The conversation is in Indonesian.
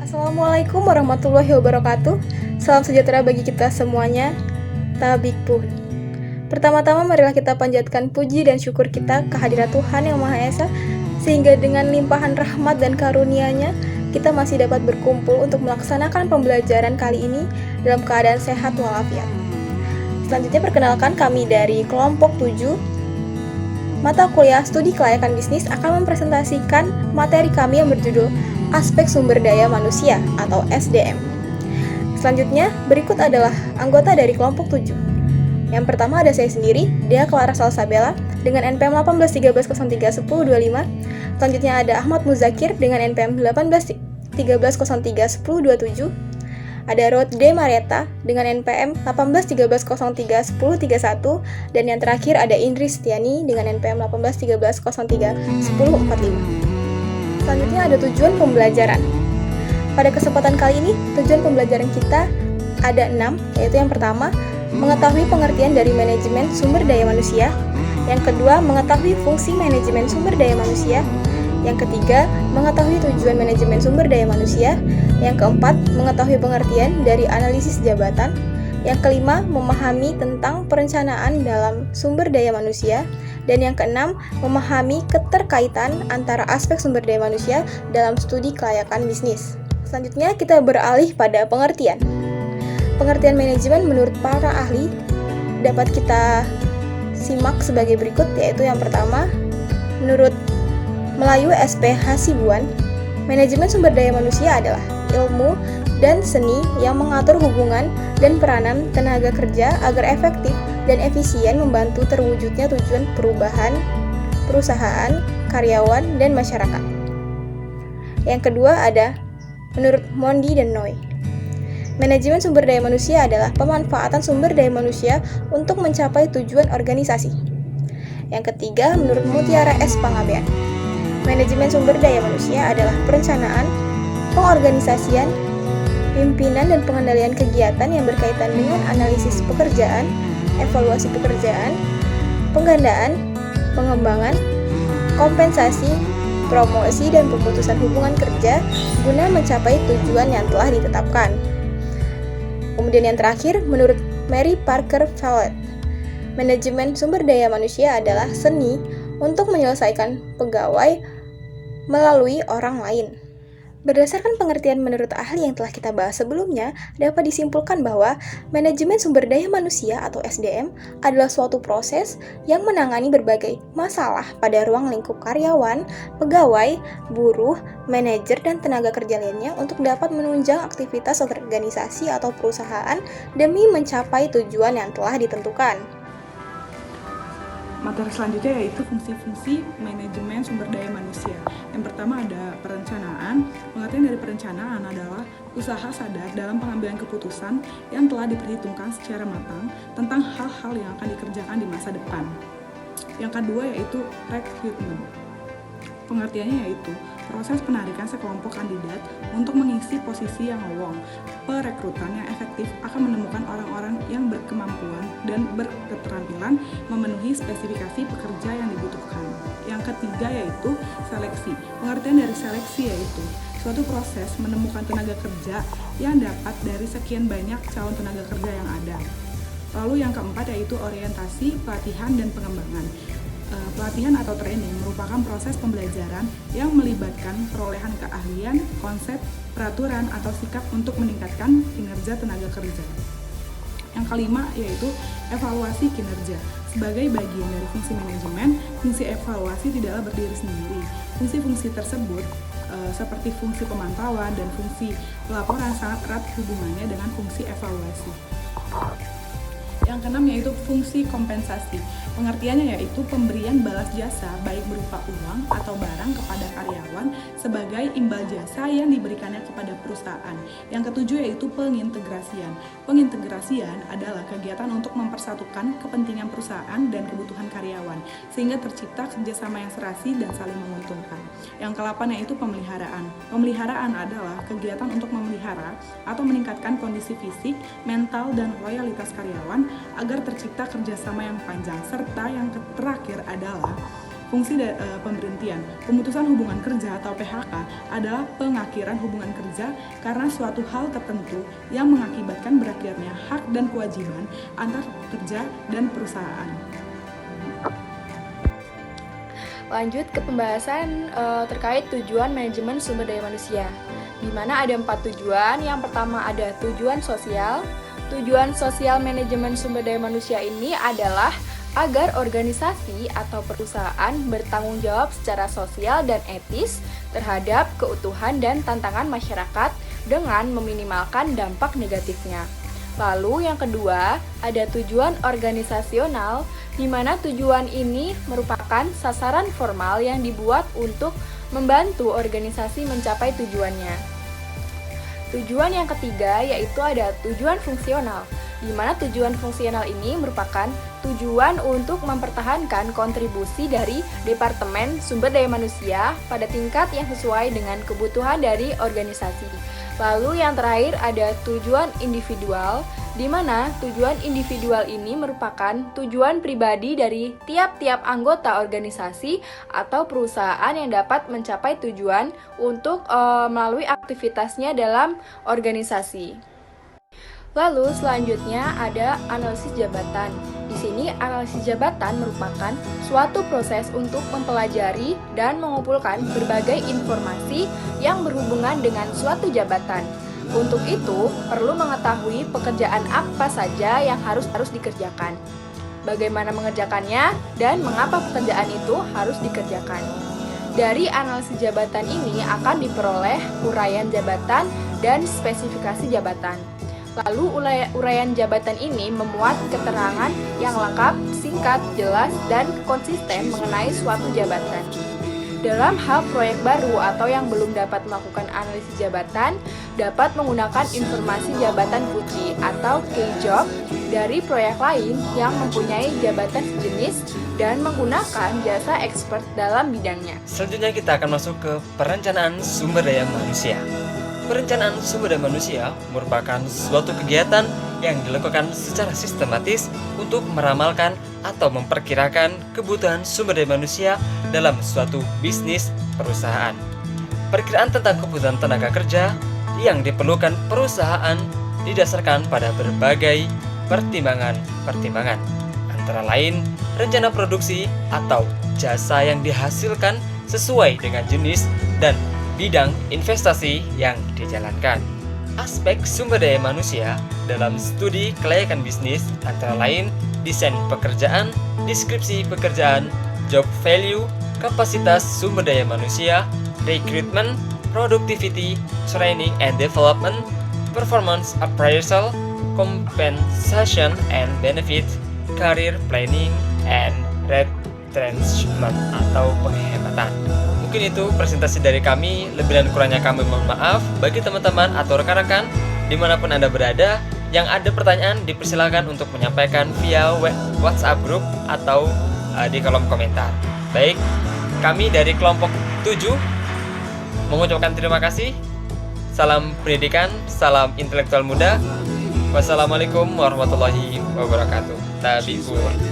Assalamualaikum warahmatullahi wabarakatuh. Salam sejahtera bagi kita semuanya. Tabikpun. Pertama-tama marilah kita panjatkan puji dan syukur kita kehadirat Tuhan Yang Maha Esa, sehingga dengan limpahan rahmat dan karunia-Nya kita masih dapat berkumpul untuk melaksanakan pembelajaran kali ini dalam keadaan sehat walafiat. Selanjutnya perkenalkan kami dari kelompok 7. Mata kuliah studi kelayakan bisnis akan mempresentasikan materi kami yang berjudul Aspek Sumber Daya Manusia atau SDM. Selanjutnya, berikut adalah anggota dari kelompok 7. Yang pertama ada saya sendiri, Dea Clara Salsabella dengan NPM 1813031025. Selanjutnya ada Ahmad Muzakir dengan NPM 1813031027. Ada Rodde Marietta dengan NPM 1813031031. Dan yang terakhir ada Indri Setiani dengan NPM 1813031045. Selanjutnya ada tujuan pembelajaran. Pada kesempatan kali ini, tujuan pembelajaran kita ada 6, yaitu yang pertama, mengetahui pengertian dari manajemen sumber daya manusia. Yang kedua, mengetahui fungsi manajemen sumber daya manusia. Yang ketiga, mengetahui tujuan manajemen sumber daya manusia. Yang keempat, mengetahui pengertian dari analisis jabatan. Yang kelima, memahami tentang perencanaan dalam sumber daya manusia. Dan yang keenam, memahami keterkaitan antara aspek sumber daya manusia dalam studi kelayakan bisnis. Selanjutnya kita beralih pada pengertian. Pengertian manajemen menurut para ahli dapat kita simak sebagai berikut, yaitu yang pertama, menurut Melayu SP Hasibuan, manajemen sumber daya manusia adalah ilmu dan seni yang mengatur hubungan dan peranan tenaga kerja agar efektif dan efisien membantu terwujudnya tujuan perubahan perusahaan, karyawan, dan masyarakat. Yang kedua ada menurut Mondi dan Noy. Manajemen sumber daya manusia adalah pemanfaatan sumber daya manusia untuk mencapai tujuan organisasi. Yang ketiga menurut Mutiara S. Pangabean. Manajemen sumber daya manusia adalah perencanaan, pengorganisasian, pimpinan dan pengendalian kegiatan yang berkaitan dengan analisis pekerjaan, evaluasi pekerjaan, penggandaan, pengembangan, kompensasi, promosi, dan pemutusan hubungan kerja guna mencapai tujuan yang telah ditetapkan. Kemudian yang terakhir, menurut Mary Parker Follett, manajemen sumber daya manusia adalah seni untuk menyelesaikan pegawai melalui orang lain. Berdasarkan pengertian menurut ahli yang telah kita bahas sebelumnya, dapat disimpulkan bahwa manajemen sumber daya manusia atau SDM adalah suatu proses yang menangani berbagai masalah pada ruang lingkup karyawan, pegawai, buruh, manajer, dan tenaga kerja lainnya untuk dapat menunjang aktivitas organisasi atau perusahaan demi mencapai tujuan yang telah ditentukan. Materi selanjutnya yaitu fungsi-fungsi manajemen sumber daya manusia. Yang pertama ada perencanaan. Pengertian dari perencanaan adalah usaha sadar dalam pengambilan keputusan yang telah diperhitungkan secara matang tentang hal-hal yang akan dikerjakan di masa depan. Yang kedua yaitu rekrutmen. Pengertiannya yaitu proses penarikan sekelompok kandidat untuk mengisi posisi yang lowong. Perekrutan yang efektif akan menemukan orang-orang yang berkemampuan dan berketerampilan memenuhi spesifikasi pekerja yang dibutuhkan. Yang ketiga yaitu seleksi. Pengertian dari seleksi yaitu suatu proses menemukan tenaga kerja yang dapat dari sekian banyak calon tenaga kerja yang ada. Lalu yang keempat yaitu orientasi, pelatihan, dan pengembangan. Pelatihan atau training merupakan proses pembelajaran yang melibatkan perolehan keahlian, konsep, peraturan, atau sikap untuk meningkatkan kinerja tenaga kerja. Yang kelima yaitu evaluasi kinerja. Sebagai bagian dari fungsi manajemen, fungsi evaluasi tidaklah berdiri sendiri. Fungsi-fungsi tersebut seperti fungsi pemantauan dan fungsi pelaporan sangat erat hubungannya dengan fungsi evaluasi. Yang keenam yaitu fungsi kompensasi. Pengertiannya yaitu pemberian balas jasa baik berupa uang atau barang kepada karyawan sebagai imbal jasa yang diberikannya kepada perusahaan. Yang ketujuh yaitu pengintegrasian. Pengintegrasian adalah kegiatan untuk mempersatukan kepentingan perusahaan dan kebutuhan karyawan sehingga tercipta kerjasama yang serasi dan saling menguntungkan. Yang kedelapan yaitu pemeliharaan. Pemeliharaan adalah kegiatan untuk memelihara atau meningkatkan kondisi fisik, mental, dan loyalitas karyawan agar tercipta kerjasama yang panjang. Serta yang terakhir adalah Fungsi pemberhentian, pemutusan hubungan kerja atau PHK adalah pengakhiran hubungan kerja karena suatu hal tertentu yang mengakibatkan berakhirnya hak dan kewajiban antar pekerja dan perusahaan. Lanjut ke pembahasan terkait tujuan manajemen sumber daya manusia, di mana ada 4 tujuan. Yang pertama ada tujuan sosial. Tujuan sosial manajemen sumber daya manusia ini adalah agar organisasi atau perusahaan bertanggung jawab secara sosial dan etis terhadap keutuhan dan tantangan masyarakat dengan meminimalkan dampak negatifnya. Lalu yang kedua, ada tujuan organisasional, di mana tujuan ini merupakan sasaran formal yang dibuat untuk membantu organisasi mencapai tujuannya. Tujuan yang ketiga yaitu ada tujuan fungsional, di mana tujuan fungsional ini merupakan tujuan untuk mempertahankan kontribusi dari Departemen Sumber Daya Manusia pada tingkat yang sesuai dengan kebutuhan dari organisasi. Lalu yang terakhir ada tujuan individual, di mana tujuan individual ini merupakan tujuan pribadi dari tiap-tiap anggota organisasi atau perusahaan yang dapat mencapai tujuan untuk melalui aktivitasnya dalam organisasi. Lalu selanjutnya ada analisis jabatan. Di sini analisis jabatan merupakan suatu proses untuk mempelajari dan mengumpulkan berbagai informasi yang berhubungan dengan suatu jabatan. Untuk itu, perlu mengetahui pekerjaan apa saja yang harus dikerjakan, bagaimana mengerjakannya, dan mengapa pekerjaan itu harus dikerjakan. Dari analisis jabatan ini akan diperoleh uraian jabatan dan spesifikasi jabatan. Lalu uraian jabatan ini memuat keterangan yang lengkap, singkat, jelas, dan konsisten mengenai suatu jabatan. Dalam hal proyek baru atau yang belum dapat melakukan analisis jabatan, dapat menggunakan informasi jabatan kunci atau key job dari proyek lain yang mempunyai jabatan sejenis dan menggunakan jasa expert dalam bidangnya. Selanjutnya kita akan masuk ke perencanaan sumber daya manusia. Perencanaan sumber daya manusia merupakan suatu kegiatan yang dilakukan secara sistematis untuk meramalkan atau memperkirakan kebutuhan sumber daya manusia dalam suatu bisnis perusahaan. Perkiraan tentang kebutuhan tenaga kerja yang diperlukan perusahaan didasarkan pada berbagai pertimbangan, antara lain rencana produksi atau jasa yang dihasilkan sesuai dengan jenis dan bidang investasi yang dijalankan. Aspek sumber daya manusia dalam studi kelayakan bisnis antara lain desain pekerjaan, deskripsi pekerjaan, job value, kapasitas sumber daya manusia, recruitment, productivity, training and development, performance appraisal, compensation and benefit, career planning, and retrenchment atau penghematan. Mungkin itu presentasi dari kami, lebih dan kurangnya kami mohon maaf. Bagi teman-teman atau rekan-rekan dimanapun Anda berada, yang ada pertanyaan dipersilakan untuk menyampaikan via WhatsApp group atau di kolom komentar. Baik, kami dari kelompok 7 mengucapkan terima kasih. Salam pendidikan, salam intelektual muda. Wassalamualaikum warahmatullahi wabarakatuh. Tabi'ur.